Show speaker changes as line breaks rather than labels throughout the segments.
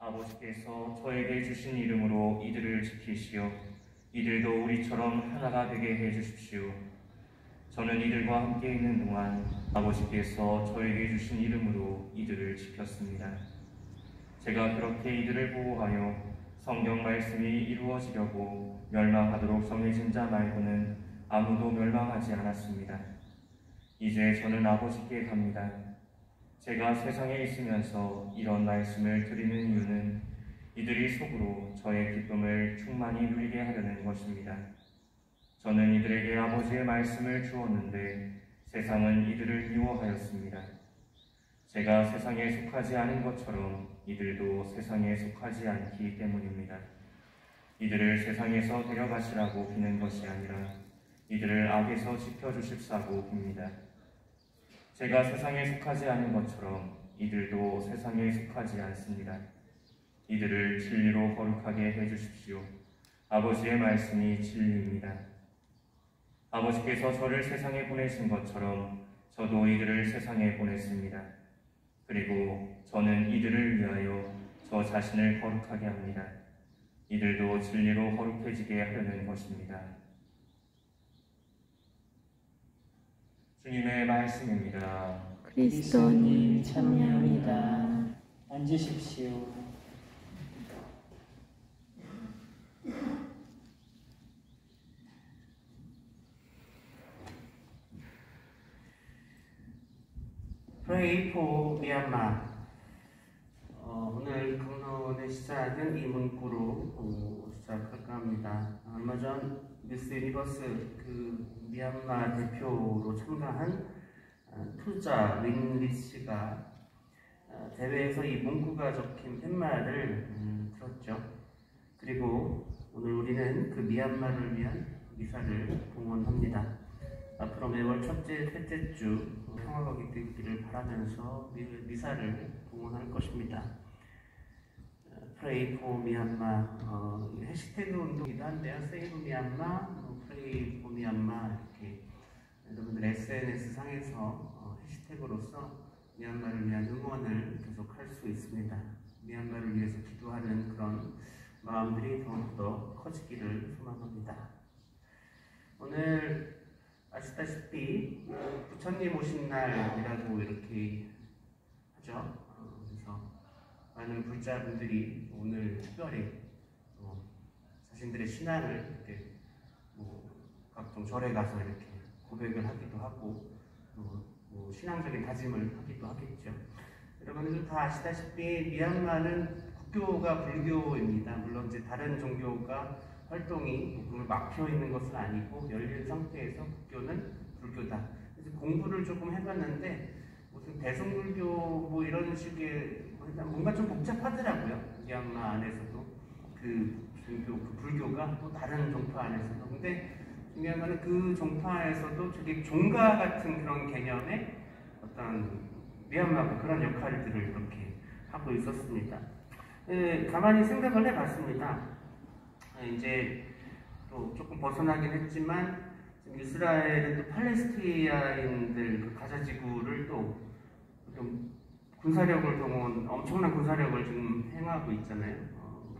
아버지께서 저에게 주신 이름으로 이들을 지키시어 이들도 우리처럼 하나가 되게 해주십시오. 저는 이들과 함께 있는 동안 아버지께서 저에게 주신 이름으로 이들을 지켰습니다. 제가 그렇게 이들을 보호하여 성경 말씀이 이루어지려고 멸망하도록 정해진 자 말고는 아무도 멸망하지 않았습니다. 이제 저는 아버지께 갑니다. 제가 세상에 있으면서 이런 말씀을 드리는 이유는 이들이 속으로 저의 기쁨을 충만히 누리게 하려는 것입니다. 저는 이들에게 아버지의 말씀을 주었는데 세상은 이들을 미워하였습니다. 제가 세상에 속하지 않은 것처럼 이들도 세상에 속하지 않기 때문입니다. 이들을 세상에서 데려가시라고 비는 것이 아니라 이들을 악에서 지켜주십사고 빕니다. 제가 세상에 속하지 않은 것처럼 이들도 세상에 속하지 않습니다. 이들을 진리로 거룩하게 해주십시오. 아버지의 말씀이 진리입니다. 아버지께서 저를 세상에 보내신 것처럼 저도 이들을 세상에 보냈습니다. 그리고 저는 이들을 위하여 저 자신을 거룩하게 합니다. 이들도 진리로 거룩해지게 하려는 것입니다. 주님의 말씀입니다.
그리스도님 찬양합니다. 앉으십시오. Pray for Myanmar. 오늘 강론의 시작은 이 문구로 시작할까 합니다. 얼마 전 미스 유니버스 그 미얀마 대표로 참가한 투자 린리 씨가 대회에서 이 문구가 적힌 팻말을 들었죠. 그리고 오늘 우리는 그 미얀마를 위한 미사를 봉헌합니다. 앞으로 매월 첫째, 셋째 주 평화가 깃들기를 바라면서 미사를 봉헌할 것입니다. Pray for Myanmar, 해시태그 운동이기도 한데요. Save Myanmar, Pray for Myanmar 이렇게 여러분들 SNS 상에서 해시태그로서 미얀마를 위한 응원을 계속 할 수 있습니다. 미얀마를 위해서 기도하는 그런 마음들이 더욱더 커지기를 소망합니다. 오늘 아시다시피 부처님 오신 날이라고 이렇게 하죠. 그래서 많은 불자분들이 오늘 특별히 자신들의 신앙을 이렇게 각종 절에 가서 이렇게 고백을 하기도 하고 신앙적인 다짐을 하기도 하겠죠. 여러분들 다 아시다시피 미얀마는 국교가 불교입니다. 물론 이제 다른 종교가 활동이 막혀 있는 것은 아니고 열린 상태에서 국교는 불교다. 그래서 공부를 조금 해봤는데 무슨 대성불교 이런 식의 뭔가 좀 복잡하더라고요. 미얀마 안에서도 그 종교, 그 불교가 또 다른 종파 안에서도. 근데 중요한 거는 그 종파에서도 되게 종가 같은 그런 개념의 어떤 미얀마가 그런 역할들을 이렇게 하고 있었습니다. 가만히 생각을 해봤습니다. 이제 또 조금 벗어나긴 했지만 지금 이스라엘은 또 팔레스티나인들 그 가자 지구를 또 군사력을 엄청난 군사력을 지금 행하고 있잖아요.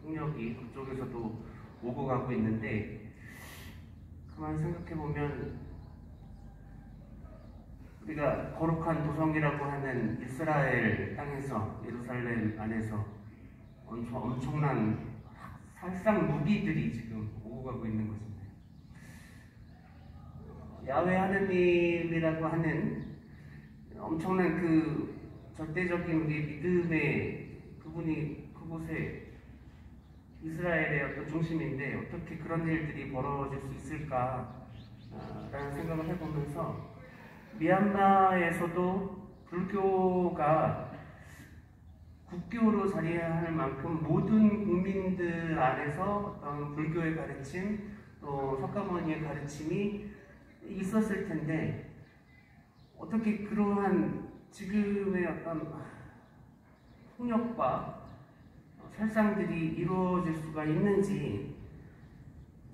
폭력이 그쪽에서도 오고 가고 있는데 가만히 생각해 보면 우리가 거룩한 도성이라고 하는 이스라엘 땅에서 예루살렘 안에서 엄청난 살상 무기들이 지금 오고 가고 있는 것입니다. 야훼 하느님이라고 하는 엄청난 그 절대적인 우리 믿음의 그분이 그곳에 이스라엘의 어떤 중심인데 어떻게 그런 일들이 벌어질 수 있을까 라는 생각을 해보면서 미얀마에서도 불교가 국교로 자리할 만큼 모든 국민들 안에서 어떤 불교의 가르침 또 석가모니의 가르침이 있었을 텐데 어떻게 그러한 지금의 어떤 폭력과 살상들이 이루어질 수가 있는지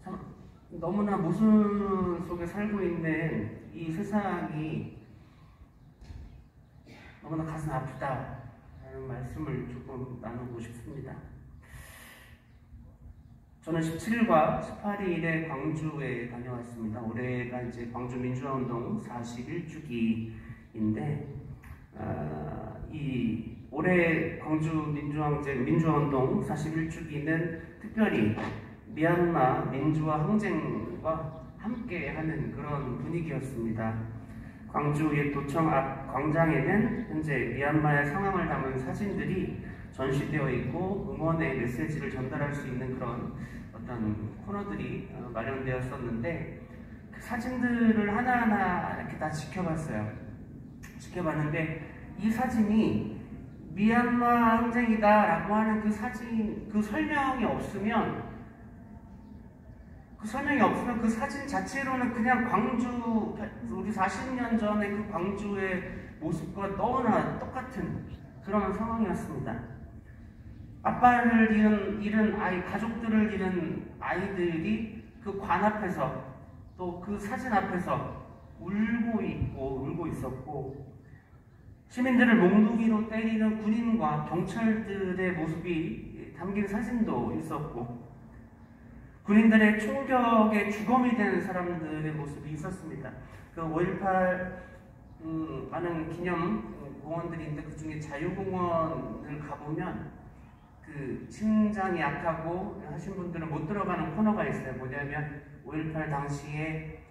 참 너무나 모순 속에 살고 있는 이 세상이 너무나 가슴 아프다라는 말씀을 조금 나누고 싶습니다. 저는 17일과 18일에 광주에 다녀왔습니다. 올해가 이제 광주 민주화운동 41주기인데, 이 올해 광주 민주화운동 41주기는 특별히 미얀마 민주화 항쟁과 함께하는 그런 분위기였습니다. 광주의 도청 앞 광장에는 현재 미얀마의 상황을 담은 사진들이 전시되어 있고 응원의 메시지를 전달할 수 있는 그런 어떤 코너들이 마련되었었는데, 그 사진들을 하나하나 이렇게 다 지켜봤는데 이 사진이 미얀마 항쟁이다 라고 하는 그 사진, 그 설명이 없으면 그 사진 자체로는 그냥 광주, 우리 40년 전에 그 광주의 모습과 너무나 똑같은 그런 상황이었습니다. 아빠를 잃은 아이, 가족들을 잃은 아이들이 그 관 앞에서 또 그 사진 앞에서 울고 있었고, 시민들을 몽둥이로 때리는 군인과 경찰들의 모습이 담긴 사진도 있었고, 군인들의 총격에 주검이 된 사람들의 모습이 있었습니다. 그 5.18 많은 기념 공원들이 있는데 그 중에 자유공원을 가보면 그 심장이 약하고 하신 분들은 못 들어가는 코너가 있어요. 뭐냐면 5.18 당시에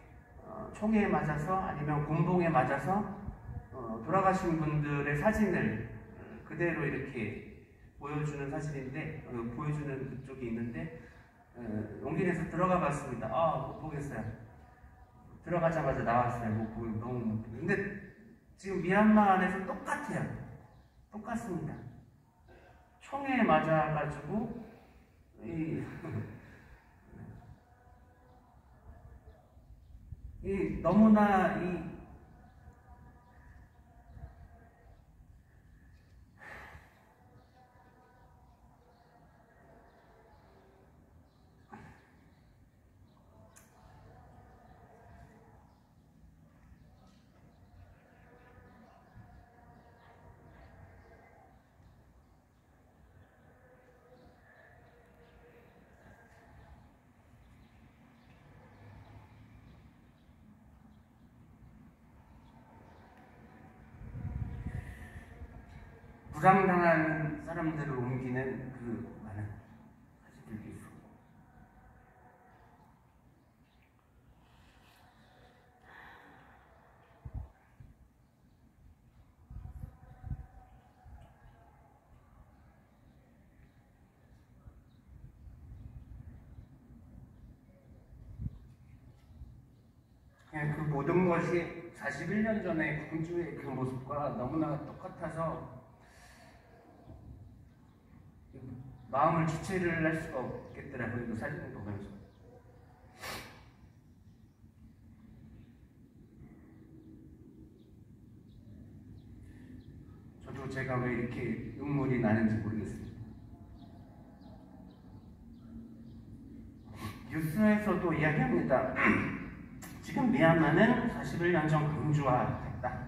총에 맞아서 아니면 곤봉에 맞아서 돌아가신 분들의 사진을 그대로 이렇게 보여주는 사진인데, 보여주는 그쪽이 있는데, 용기 내서 들어가 봤습니다. 못 보겠어요. 들어가자마자 나왔어요. 너무 못 보고. 근데 지금 미얀마 안에서 똑같아요. 똑같습니다. 총에 맞아가지고 너무나 부상당한 사람들을 옮기는 그 많은 사진들도 있었고, 그냥 그 모든 것이 41년 전에 광주의 그 모습과 너무나 똑같아서 마음을 주체를 할 수가 없겠더라고요. 그 사진을 보면서. 저도 제가 왜 이렇게 눈물이 나는지 모르겠습니다. 뉴스에서도 이야기합니다. 지금 미얀마는 41년 전 광주화했다.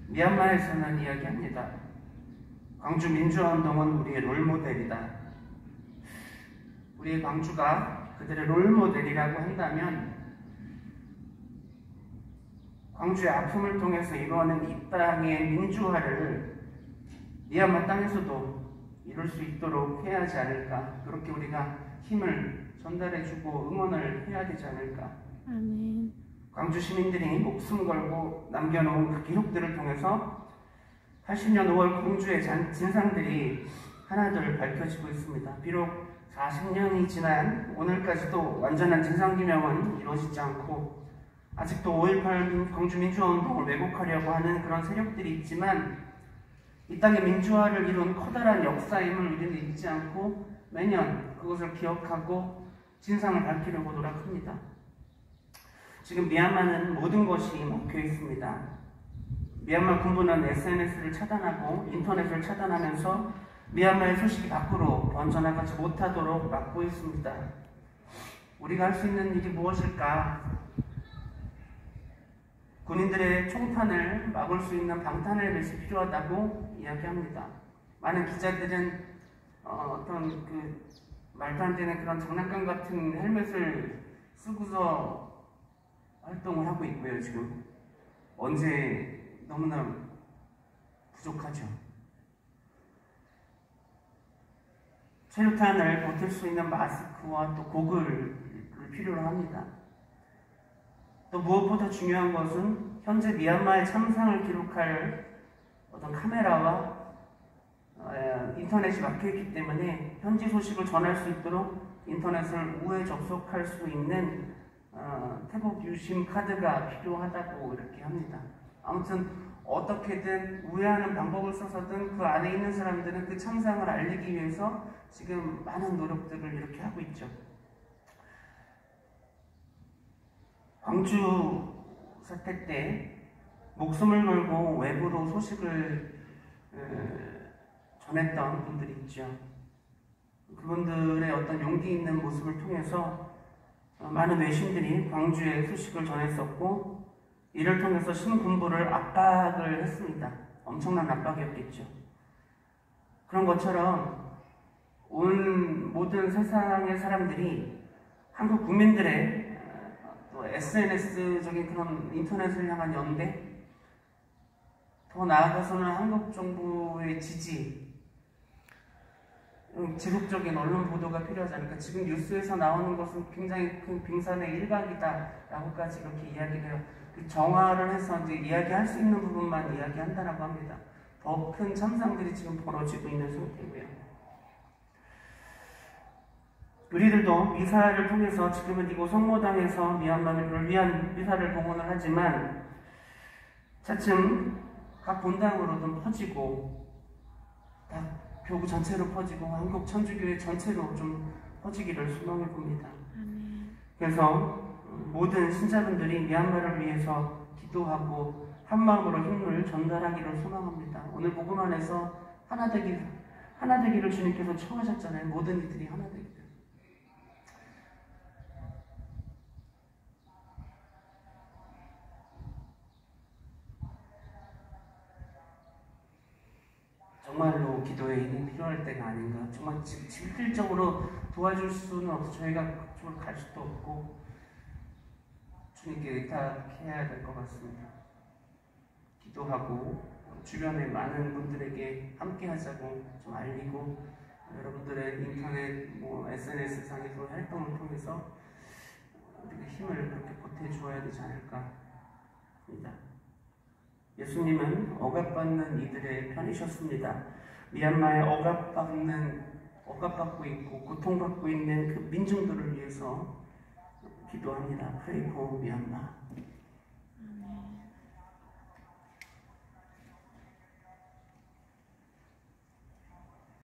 미얀마에서는 이야기합니다. 광주 민주화운동은 우리의 롤모델이다. 우리의 광주가 그들의 롤모델이라고 한다면, 광주의 아픔을 통해서 이루어낸 이 땅의 민주화를 미얀마 땅에서도 이룰 수 있도록 해야 하지 않을까. 그렇게 우리가 힘을 전달해주고 응원을 해야 되지 않을까.
아멘.
광주 시민들이 목숨 걸고 남겨놓은 그 기록들을 통해서 80년 5월 광주의 진상들이 하나둘 밝혀지고 있습니다. 비록 40년이 지난 오늘까지도 완전한 진상규명은 이루어지지 않고 아직도 5.18 광주 민주화운동을 왜곡하려고 하는 그런 세력들이 있지만, 이 땅의 민주화를 이룬 커다란 역사임을 우리는 잊지 않고 매년 그것을 기억하고 진상을 밝히려고 노력합니다. 지금 미얀마는 모든 것이 막혀 있습니다. 미얀마 군부는 SNS를 차단하고 인터넷을 차단하면서 미얀마의 소식이 밖으로 번져나가지 못하도록 막고 있습니다. 우리가 할 수 있는 일이 무엇일까? 군인들의 총탄을 막을 수 있는 방탄헬멧이 필요하다고 이야기합니다. 많은 기자들은 어떤 그 말도 안 되는 그런 장난감 같은 헬멧을 쓰고서 활동을 하고 있고요. 지금 언제 너무나 부족하죠. 최루탄을 버틸 수 있는 마스크와 또 고글을 필요로 합니다. 또 무엇보다 중요한 것은 현재 미얀마의 참상을 기록할 어떤 카메라와 인터넷이 막혀있기 때문에 현지 소식을 전할 수 있도록 인터넷을 우회 접속할 수 있는 태국 유심 카드가 필요하다고 이렇게 합니다. 아무튼 어떻게든 우회하는 방법을 써서든 그 안에 있는 사람들은 그 참상을 알리기 위해서 지금 많은 노력들을 이렇게 하고 있죠. 광주 사태 때 목숨을 걸고 외부로 소식을 전했던 분들이 있죠. 그분들의 어떤 용기 있는 모습을 통해서 많은 외신들이 광주에 소식을 전했었고, 이를 통해서 신군부를 압박을 했습니다. 엄청난 압박이었겠죠. 그런 것처럼 온 모든 세상의 사람들이 한국 국민들의 또 SNS적인 그런 인터넷을 향한 연대, 더 나아가서는 한국 정부의 지지, 지속적인 언론 보도가 필요하지 않을까. 지금 뉴스에서 나오는 것은 굉장히 큰 빙산의 일각이다라고까지 이렇게 이야기를 해요. 그 정화를 해서 이제 이야기할 수 있는 부분만 이야기한다라고 합니다. 더 큰 참상들이 지금 벌어지고 있는 상태고요. 우리들도 미사를 통해서 지금은 이곳 성모당에서 미얀마를 위한 미사를 봉헌을 하지만 차츰 각 본당으로도 퍼지고 교구 전체로 퍼지고 한국 천주교회 전체로 좀 퍼지기를 소망해 봅니다. 그래서 모든 신자분들이 미얀마를 위해서 기도하고 한마음으로 힘을 전달하기를 소망합니다. 오늘 복음 안에서 하나 되기를 주님께서 청하셨잖아요. 모든 이들이 하나 되기를. 정말로 기도에 힘이 필요할 때가 아닌가. 정말 실질적으로 도와줄 수는 없어. 저희가 그쪽으로 갈 수도 없고 주님께 의탁해야 될 것 같습니다. 기도하고 주변에 많은 분들에게 함께 하자고 좀 알리고, 여러분들의 인터넷, SNS 상에서 활동을 통해서 우리가 힘을 그렇게 보태주어야 되지 않을까 합니다. 예수님은 억압받는 이들의 편이셨습니다. 미얀마에 억압받고 있고 고통받고 있는 그 민중들을 위해서 기도합니다. Pray for Myanmar.